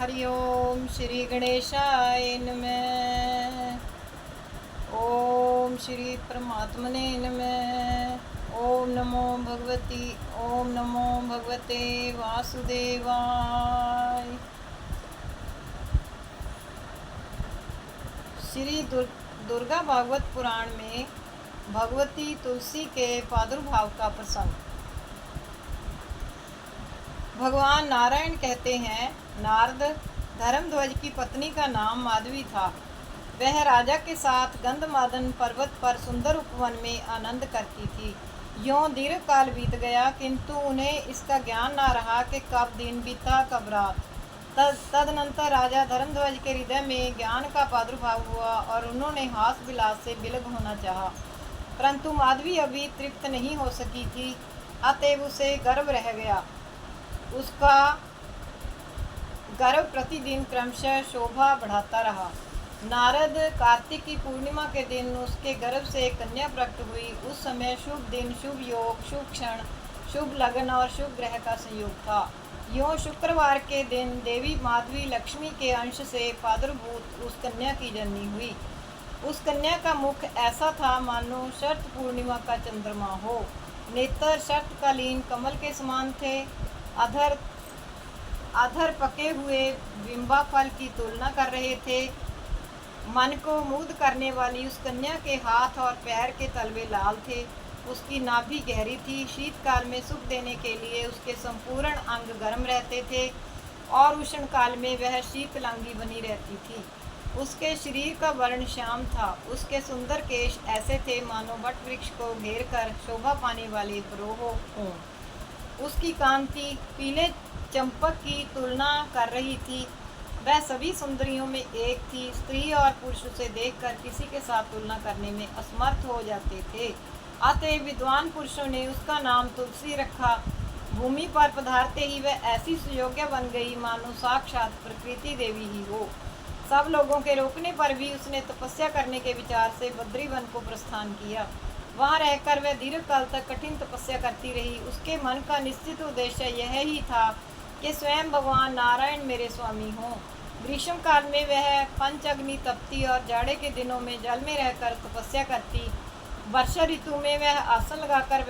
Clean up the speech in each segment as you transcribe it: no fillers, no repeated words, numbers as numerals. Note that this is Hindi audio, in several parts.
हरि ओम श्री गणेशाय नमः। ओम श्री परमात्मने नमः। ओम नमो भगवती ओम नमो भगवते वासुदेवाय। श्री दुर्गा भागवत पुराण में भगवती तुलसी के प्रादुर्भाव का प्रसंग। भगवान नारायण कहते हैं, नारद, धर्मध्वज की पत्नी का नाम माधवी था। वह राजा के साथ गंधमादन पर्वत पर सुंदर उपवन में आनंद करती थी। यों दीर्घ काल बीत गया, किंतु उन्हें इसका ज्ञान न रहा कि कब दिन बीता कब रात। तदनंतर राजा धर्मध्वज के हृदय में ज्ञान का प्रादुर्भाव हुआ और उन्होंने हास विलास से विलग होना चाहा, परंतु माधवी अभी तृप्त नहीं हो सकी थी, अतएव उसे गर्व रह गया। उसका गर्व प्रतिदिन क्रमशः शोभा बढ़ाता रहा। नारद, कार्तिक की पूर्णिमा के दिन उसके गर्भ से कन्या प्रकट हुई। उस समय शुभ दिन, शुभ योग, शुभ क्षण, शुभ लग्न और शुभ ग्रह का संयोग था। यों शुक्रवार के दिन देवी माधवी लक्ष्मी के अंश से प्रादुर्भूत उस कन्या की जननी हुई। उस कन्या का मुख ऐसा था मानो शरत पूर्णिमा का चंद्रमा हो। नेत्र शरतकालीन कमल के समान थे। अधर पके हुए बिंबा फल की तुलना कर रहे थे। मन को मुग्ध करने वाली उस कन्या के हाथ और पैर के तलवे लाल थे। उसकी नाभि गहरी थी। शीतकाल में सुख देने के लिए उसके संपूर्ण अंग गर्म रहते थे और उष्ण काल में वह शीतलांगी बनी रहती थी। उसके शरीर का वर्ण श्याम था। उसके सुंदर केश ऐसे थे मानो वट वृक्ष को घेर कर शोभा पाने वाले बरोह हों। उसकी कांति पीले चंपक की तुलना कर रही थी। वह सभी सुंदरियों में एक थी। स्त्री और पुरुष उसे देखकर किसी के साथ तुलना करने में असमर्थ हो जाते थे। अतएव विद्वान पुरुषों ने उसका नाम तुलसी रखा। भूमि पर पधारते ही वह ऐसी सुयोग्य बन गई मानो साक्षात प्रकृति देवी ही हो। सब लोगों के रोकने पर भी उसने तपस्या करने के विचार से बद्रीवन को प्रस्थान किया। वहाँ रहकर वह दीर्घ काल तक कठिन तपस्या करती रही। उसके मन का निश्चित उद्देश्य यह ही था कि स्वयं भगवान नारायण मेरे स्वामी हों। ग्रीष्म काल में वह पंच अग्नि तपती और जाड़े के दिनों में जल में रहकर तपस्या करती। वर्षा ऋतु में वह आसन लगाकर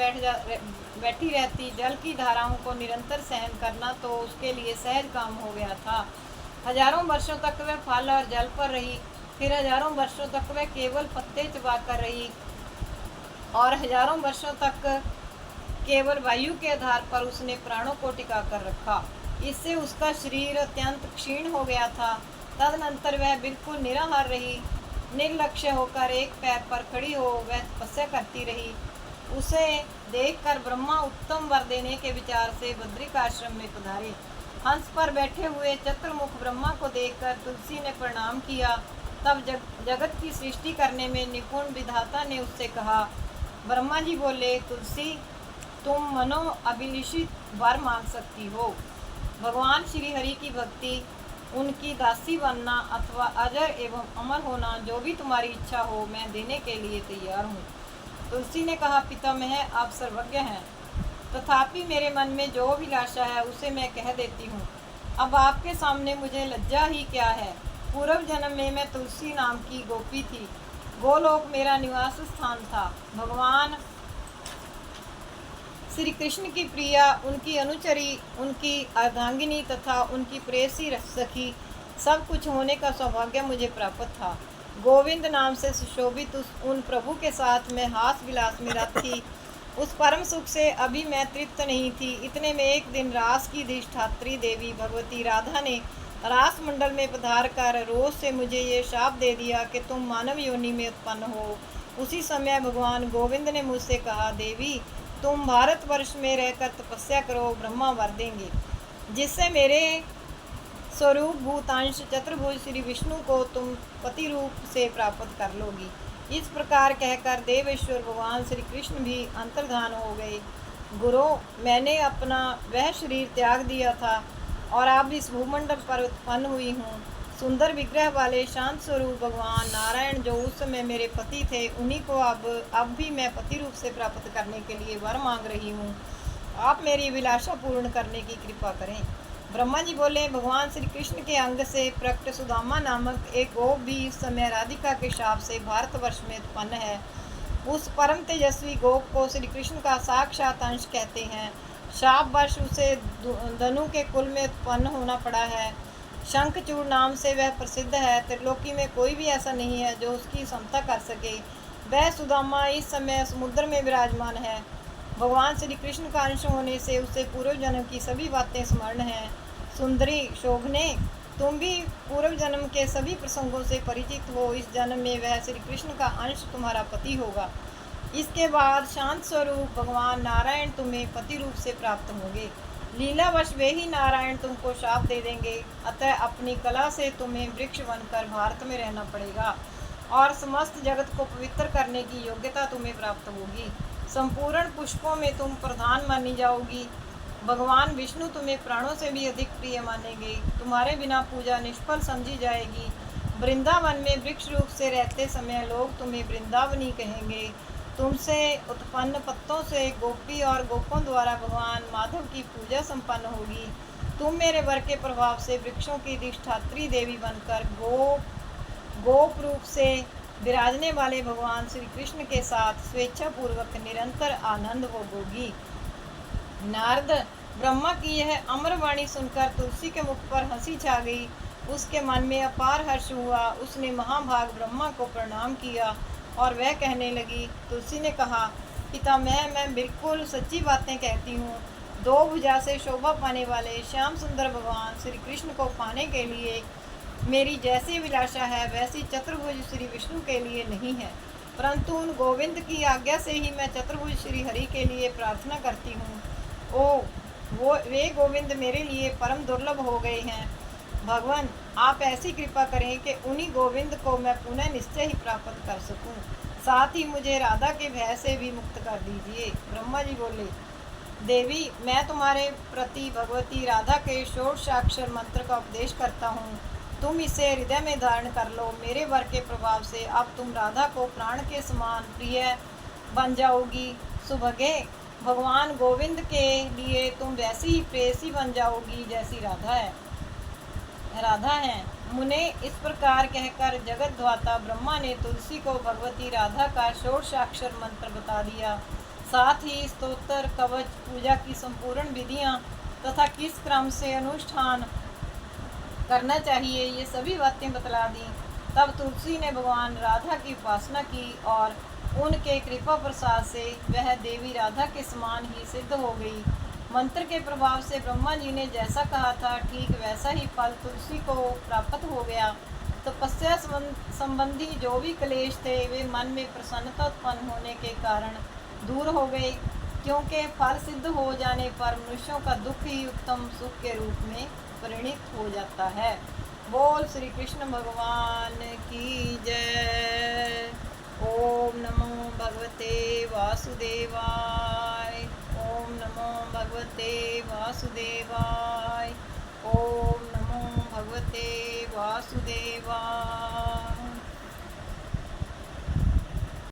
बैठी रहती। जल की धाराओं को निरंतर सहन करना तो उसके लिए सहज काम हो गया था। हजारों वर्षों तक वह फल और जल पर रही। फिर हजारों वर्षों तक वह केवल पत्ते चबा कर रही और हजारों वर्षों तक केवल वायु के आधार पर उसने प्राणों को टिका कर रखा। इससे उसका शरीर अत्यंत क्षीण हो गया था। तदनंतर वह बिल्कुल निराहार रही। निर्लक्ष्य होकर एक पैर पर खड़ी हो वह तपस्या करती रही। उसे देखकर ब्रह्मा उत्तम वर देने के विचार से बद्रिकाश्रम में पधारे। हंस पर बैठे हुए चतुर्मुख ब्रह्मा को देखकर तुलसी ने प्रणाम किया। तब जगत की सृष्टि करने में निपुण विधाता ने उससे कहा। ब्रह्मा जी बोले, तुलसी, तुम मनो अभिलिषित वर मांग सकती हो। भगवान श्री हरि की भक्ति, उनकी दासी बनना अथवा अजर एवं अमर होना, जो भी तुम्हारी इच्छा हो मैं देने के लिए तैयार हूँ। तुलसी ने कहा, पितामह, आप सर्वज्ञ हैं, तथापि मेरे मन में जो अभिलाषा है उसे मैं कह देती हूँ। अब आपके सामने मुझे लज्जा ही क्या है। पूर्व जन्म में मैं तुलसी नाम की गोपी थी। गोलोक मेरा निवास स्थान था। भगवान श्री कृष्ण की प्रिया, उनकी अनुचरी, उनकी अर्धांगिनी तथा उनकी प्रेयसी सखी, सब कुछ होने का सौभाग्य मुझे प्राप्त था। गोविंद नाम से सुशोभित उन प्रभु के साथ मैं हास विलास में रत थी। उस परम सुख से अभी मैं तृप्त नहीं थी। इतने में एक दिन रास की अधिष्ठात्री देवी भगवती राधा ने रास मंडल में पधार कर रोज से मुझे ये शाप दे दिया कि तुम मानव योनि में उत्पन्न हो। उसी समय भगवान गोविंद ने मुझसे कहा, देवी, तुम भारतवर्ष में रहकर तपस्या करो, ब्रह्मा वर देंगे, जिससे मेरे स्वरूप भूतांश चतुर्भुज श्री विष्णु को तुम पति रूप से प्राप्त कर लोगी। इस प्रकार कहकर देवेश्वर भगवान श्री कृष्ण भी अंतर्धान हो गए। गुरु, मैंने अपना वह शरीर त्याग दिया था और अब इस भूमंडल पर उत्पन्न हुई हूँ। सुंदर विग्रह वाले शांत स्वरूप भगवान नारायण, जो उस समय मेरे पति थे, उन्हीं को अब भी मैं पति रूप से प्राप्त करने के लिए वर मांग रही हूँ। आप मेरी अभिलाषा पूर्ण करने की कृपा करें। ब्रह्मा जी बोले, भगवान श्री कृष्ण के अंग से प्रकट सुदामा नामक एक गोप भी इस समय राधिका के शाप से भारतवर्ष में उत्पन्न है। उस परम तेजस्वी गोप को श्री कृष्ण का साक्षात अंश कहते हैं। शापवश उसे धनु के कुल में उत्पन्न होना पड़ा है। शंखचूड़ नाम से वह प्रसिद्ध है। त्रिलोकी में कोई भी ऐसा नहीं है जो उसकी समता कर सके। वह सुदामा इस समय समुद्र में विराजमान है। भगवान श्री कृष्ण का अंश होने से उसे पूर्व जन्म की सभी बातें स्मरण हैं। सुंदरी शोभने, तुम भी पूर्व जन्म के सभी प्रसंगों से परिचित हो। इस जन्म में वह श्री कृष्ण का अंश तुम्हारा पति होगा। इसके बाद शांत स्वरूप भगवान नारायण तुम्हें पति रूप से प्राप्त होंगे। लीलावश वे ही नारायण तुमको शाप दे देंगे। अतः अपनी कला से तुम्हें वृक्ष बनकर भारत में रहना पड़ेगा और समस्त जगत को पवित्र करने की योग्यता तुम्हें प्राप्त होगी। संपूर्ण पुष्पों में तुम प्रधान मानी जाओगी। भगवान विष्णु तुम्हें प्राणों से भी अधिक प्रिय मानेंगे। तुम्हारे बिना पूजा निष्फल समझी जाएगी। वृंदावन में वृक्ष रूप से रहते समय लोग तुम्हें वृंदावनी कहेंगे। तुमसे उत्पन्न पत्तों से गोपी और गोपों द्वारा भगवान माधव की पूजा संपन्न होगी। तुम मेरे वर के प्रभाव से वृक्षों की अधिष्ठात्री देवी बनकर गोप रूप से विराजने वाले भगवान श्री कृष्ण के साथ स्वेच्छापूर्वक निरंतर आनंद भोगोगी। नारद, ब्रह्मा की यह अमर वाणी सुनकर तुलसी के मुख पर हंसी छा गई। उसके मन में अपार हर्ष हुआ। उसने महाभाग ब्रह्मा को प्रणाम किया और वह कहने लगी। तुलसी ने कहा, पिता, मैं बिल्कुल सच्ची बातें कहती हूँ। दो भुजा से शोभा पाने वाले श्याम सुंदर भगवान श्री कृष्ण को पाने के लिए मेरी जैसी अभिलाषा है वैसी चतुर्भुज श्री विष्णु के लिए नहीं है। परंतु उन गोविंद की आज्ञा से ही मैं चतुर्भुज श्री हरि के लिए प्रार्थना करती हूँ। वे गोविंद मेरे लिए परम दुर्लभ हो गए हैं। भगवान, आप ऐसी कृपा करें कि उन्हीं गोविंद को मैं पुनः निश्चय ही प्राप्त कर सकूं। साथ ही मुझे राधा के भय से भी मुक्त कर दीजिए। ब्रह्मा जी बोले, देवी, मैं तुम्हारे प्रति भगवती राधा के षोडशाक्षर मंत्र का उपदेश करता हूँ। तुम इसे हृदय में धारण कर लो। मेरे वर के प्रभाव से अब तुम राधा को प्राण के समान प्रिय बन जाओगी। सुभगे, भगवान गोविंद के लिए तुम वैसी ही प्रेयसी बन जाओगी जैसी राधा है। मुने, इस प्रकार कहकर जगत ध्वाता ब्रह्मा ने तुलसी को भगवती राधा का षोडशाक्षर मंत्र बता दिया। साथ ही स्तोत्र, कवच, पूजा की संपूर्ण विधियां तथा किस क्रम से अनुष्ठान करना चाहिए ये सभी बातें बतला दी। तब तुलसी ने भगवान राधा की उपासना की और उनके कृपा प्रसाद से वह देवी राधा के समान ही सिद्ध हो गई। मंत्र के प्रभाव से ब्रह्मा जी ने जैसा कहा था ठीक वैसा ही फल तुलसी को प्राप्त हो गया। तपस्या संबंधी जो भी क्लेश थे वे मन में प्रसन्नता उत्पन्न होने के कारण दूर हो गए, क्योंकि फल सिद्ध हो जाने पर मनुष्यों का दुख ही उत्तम सुख के रूप में परिणित हो जाता है। बोल श्री कृष्ण भगवान की जय। ओम नमो भगवते वासुदेवाय। ओम नमो भगवते